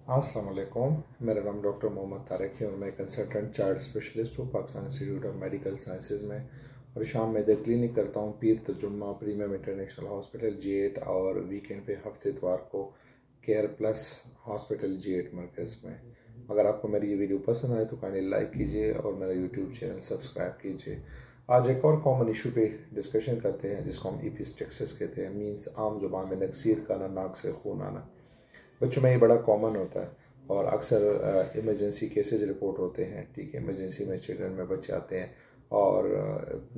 अस्सलाम वालेकुम। मेरा नाम डॉक्टर मोहम्मद तारिक है और मैं कंसल्टेंट चाइल्ड स्पेशलिस्ट हूँ Pakistan institute of medical sciences में। और शाम में इधर क्लिनिक करता हूँ पीर तजुम्मा प्रीमियम इंटरनेशनल हॉस्पिटल G8 और वीकेंड पे हफ्ते इतवार को केयर प्लस हॉस्पिटल G8 मरकज़ में। अगर आपको मेरी ये वीडियो पसंद आए तो काइंडली लाइक कीजिए और मेरा यूट्यूब चैनल सब्सक्राइब कीजिए। आज एक और कॉमन इशू पे डिस्कशन करते हैं जिसको हम एपिस्टेक्सिस कहते हैं, मीन्स आम जुबान में नक्सीर का नाक से खून आना। बच्चों में ये बड़ा कॉमन होता है और अक्सर इमरजेंसी केसेस रिपोर्ट होते हैं। ठीक है, इमरजेंसी में चिल्ड्रन में बच्चे आते हैं और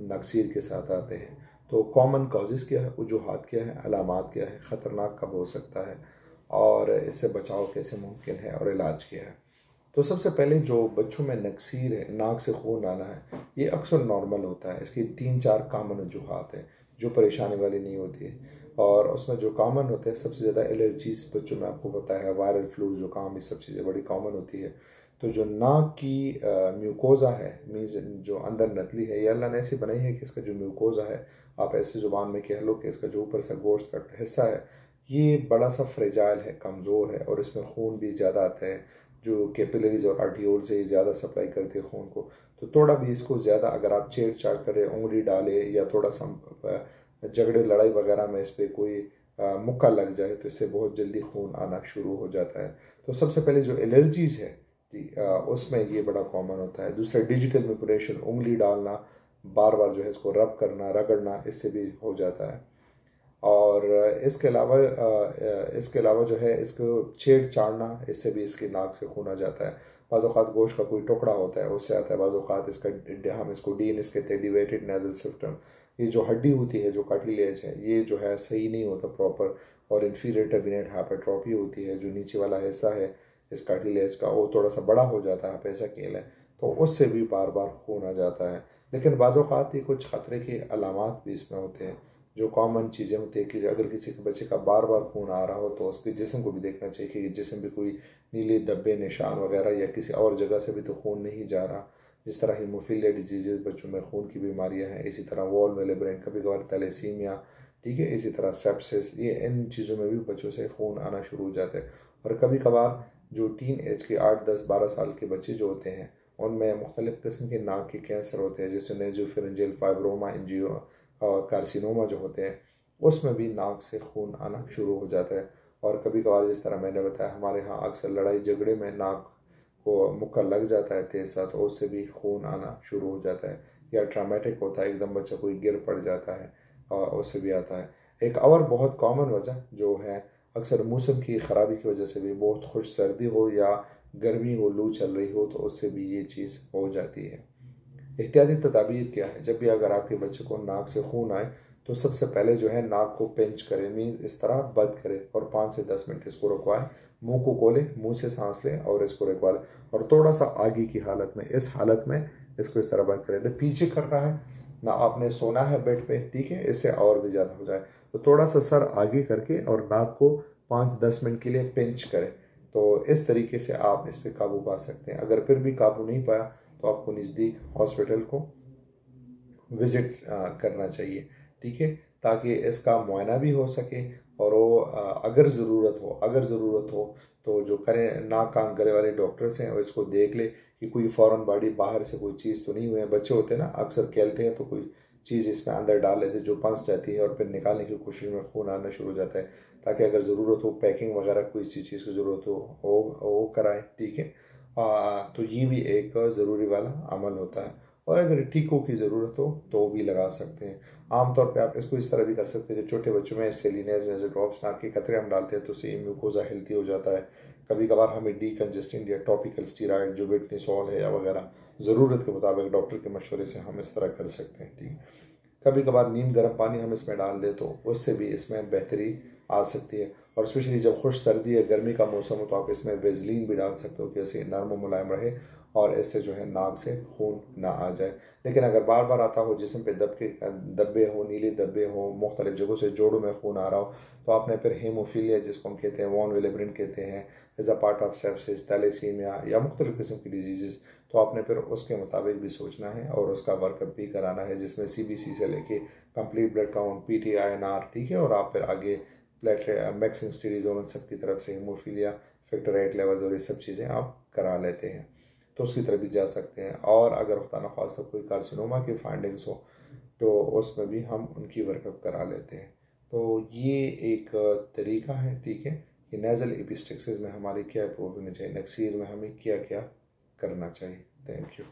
नक्सीर के साथ आते हैं। तो कॉमन कॉजेज़ क्या है, वजूहात क्या है, अलामात क्या है, ख़तरनाक कब हो सकता है और इससे बचाव कैसे मुमकिन है और इलाज क्या है। तो सबसे पहले जो बच्चों में नक्सीर है, नाक से खून आना है, ये अक्सर नॉर्मल होता है। इसकी 3-4 कॉमन वजूहात हैं जो परेशानी वाली नहीं होती है। और उसमें जो कॉमन होते हैं सबसे ज़्यादा एलर्जीज बच्चों में, आपको पता है वायरल फ्लू जुकाम, ये सब चीज़ें बड़ी कॉमन होती है। तो जो नाक की म्यूकोज़ा है, मीन्स जो अंदर नतली है, ये अल्लाह ने ऐसी बनाई है कि इसका जो म्यूकोज़ा है, आप ऐसी ज़ुबान में कह लो कि इसका जो ऊपर से गोश्त का हिस्सा है ये बड़ा सा फ्रेजाइल है, कमज़ोर है और इसमें खून भी ज़्यादा आता है। जो कैपिलरीज और आर्टियोल से ज़्यादा सप्लाई करते हैं खून को। तो थोड़ा भी इसको ज़्यादा अगर आप छेड़छाड़ करें, उंगली डालें या थोड़ा सा झगड़े लड़ाई वगैरह में इस पर कोई मुक्का लग जाए तो इससे बहुत जल्दी खून आना शुरू हो जाता है। तो सबसे पहले जो एलर्जीज़ है उसमें ये बड़ा कॉमन होता है। दूसरा डिजिटल मैनिपुलेशन, उंगली डालना, बार बार जो है इसको रब करना, रगड़ना, इससे भी हो जाता है। और इसके अलावा जो है इसको छेड़छाड़ना, इससे भी इसकी नाक से खून आ जाता है। बाज़ औक़ात गोश्त का कोई टुकड़ा होता है उससे आता है। बाज़ औक़ात इसका हम इसको डीएनएस कहते हैं, डिवेटेड नेज़ल सिस्टम। ये जो हड्डी होती है, जो कार्टिलेज है, ये जो है सही नहीं होता प्रॉपर, और इन्फीरियर टर्बिनेट हाइपरट्रॉफी होती है। जो नीचे वाला हिस्सा है इस कार्टिलेज का वो थोड़ा सा बड़ा हो जाता है, आप ऐसा कह लें, तो उससे भी बार बार खून आ जाता है। लेकिन बाज़ औक़ात ये कुछ ख़तरे के अलामात भी इसमें होते हैं। जो कॉमन चीज़ें होती है कि अगर किसी के बच्चे का बार बार खून आ रहा हो तो उसके जिस्म को भी देखना चाहिए कि जिस्म भी कोई नीले धब्बे, निशान वगैरह या किसी और जगह से भी तो खून नहीं जा रहा। जिस तरह हीमोफीलिया डिजीज़ बच्चों में खून की बीमारियां हैं, इसी तरह वॉल मेलेब्रेन, कभी कभार थैलेसीमिया, ठीक है, इसी तरह सेप्सिस, ये इन चीज़ों में भी बच्चों से खून आना शुरू हो जाते हैं। और कभी कभार जो टीन एज के 8, 10, 12 साल के बच्चे जो होते हैं उनमें मुख्तलिफ़ किस्म के नाक के कैंसर होते हैं, जैसे नेज़ोफेरेंजियल फाइब्रोमा, एंजियो कार्सिनोमा जो होते हैं, उसमें भी नाक से खून आना शुरू हो जाता है। और कभी कभार जिस तरह मैंने बताया, हमारे यहाँ अक्सर लड़ाई झगड़े में नाक को मुक्का लग जाता है तेज सा, तो उससे भी खून आना शुरू हो जाता है। या ट्रामेटिक होता है, एकदम बच्चा कोई गिर पड़ जाता है और उससे भी आता है। एक और बहुत कॉमन वजह जो है, अक्सर मौसम की ख़राबी की वजह से भी, बहुत खुश सर्दी हो या गर्मी हो, लू चल रही हो, तो उससे भी ये चीज़ हो जाती है। एहतियाती तदाबीर क्या है, जब भी अगर आपके बच्चे को नाक से खून आए तो सबसे पहले जो है नाक को पिंच करें, मीन्स इस तरह बंद करें और 5 से 10 मिनट इसको रुकवाएं। मुंह को खोलें, मुंह से सांस लें और इसको रुकवा लें। और थोड़ा सा आगे की हालत में, इस हालत में इसको इस तरह बंद करें। पीछे करना है ना, आपने सोना है बेड पे, ठीक है, इससे और भी ज़्यादा हो जाए तो थोड़ा सा सर आगे करके और नाक को 5-10 मिनट के लिए पिंच करें। तो इस तरीके से आप इस पर काबू पा सकते हैं। अगर फिर भी काबू नहीं पाया तो आपको नज़दीक हॉस्पिटल को विज़िट करना चाहिए, ठीक है, ताकि इसका मुआयना भी हो सके। और वो अगर ज़रूरत हो तो जो करें, नाक कान गले वाले डॉक्टर्स हैं, और इसको देख ले कि कोई फ़ौरन बॉडी बाहर से कोई चीज़ तो नहीं हुई है। बच्चे होते हैं ना, अक्सर खेलते हैं तो कोई चीज़ इसमें अंदर डाल लेते हैं जो फंस जाती है और फिर निकालने की कोशिश में खून आना शुरू हो जाता है। ताकि अगर ज़रूरत हो, पैकिंग वगैरह कोई चीज़ की ज़रूरत हो वो कराएं, ठीक है। तो ये भी एक ज़रूरी वाला अमल होता है। और अगर टीकों की ज़रूरत हो तो भी लगा सकते हैं। आमतौर पे आप इसको इस तरह भी कर सकते हैं, जो छोटे बच्चों में सेलिनेज नेज़ल ड्रॉप्स नाक के कतरे हम डालते हैं तो उससे म्यूकोजा हेल्थी हो जाता है। कभी कभार हमें डीकंजेस्टेंट या टॉपिकल स्टीरॉयड जो बेटनिसॉल है या वगैरह, ज़रूरत के मुताबिक डॉक्टर के मशवरे से हम इस तरह कर सकते हैं, ठीक है। कभी कभार नीम गर्म पानी हम इसमें डाल दें तो उससे भी इसमें बेहतरी आ सकती है। और स्पेशली जब खुश सर्दी या गर्मी का मौसम हो तो आप इसमें वेजलीन भी डाल सकते हो कि इससे नरम मुलायम रहे और इससे जो है नाक से खून ना आ जाए। लेकिन अगर बार बार आता हो, जिस्म पे धब्बे हो, नीले धब्बे हो, मुख्तलिफ जगहों से जोड़ों में खून आ रहा हो, तो आपने फिर हेमोफीलिया जिसको हम कहते हैं, वॉन विलेब्रिन कहते हैं, as a part of sepsis, thalassemia या मुख्तलिफ किस्म की डिजीज़, तो आपने फिर उसके मुताबिक भी सोचना है और उसका वर्कअप भी कराना है, जिसमें CBC से लेके कंप्लीट ब्लड काउंट, PTINR, ठीक है। और आप फिर आगे प्लेटलेट, मैक्सिंग स्टडीज और उन सब की तरफ से हेमोफीलिया, फैक्टर 8 लेवल्स और ये सब चीज़ें आप करा लेते हैं, तो उसकी तरफ भी जा सकते हैं। और अगर खुदा न खास्ता कोई कार्सिनोमा की फाइंडिंग्स हो तो उसमें भी हम उनकी वर्कअप करा लेते हैं। तो ये एक तरीका है, ठीक है, कि नेज़ल एपिस्टेक्सिस में हमारी क्या अप्रोच होनी चाहिए, नक्सीर में हमें क्या क्या करना चाहिए। Thank you.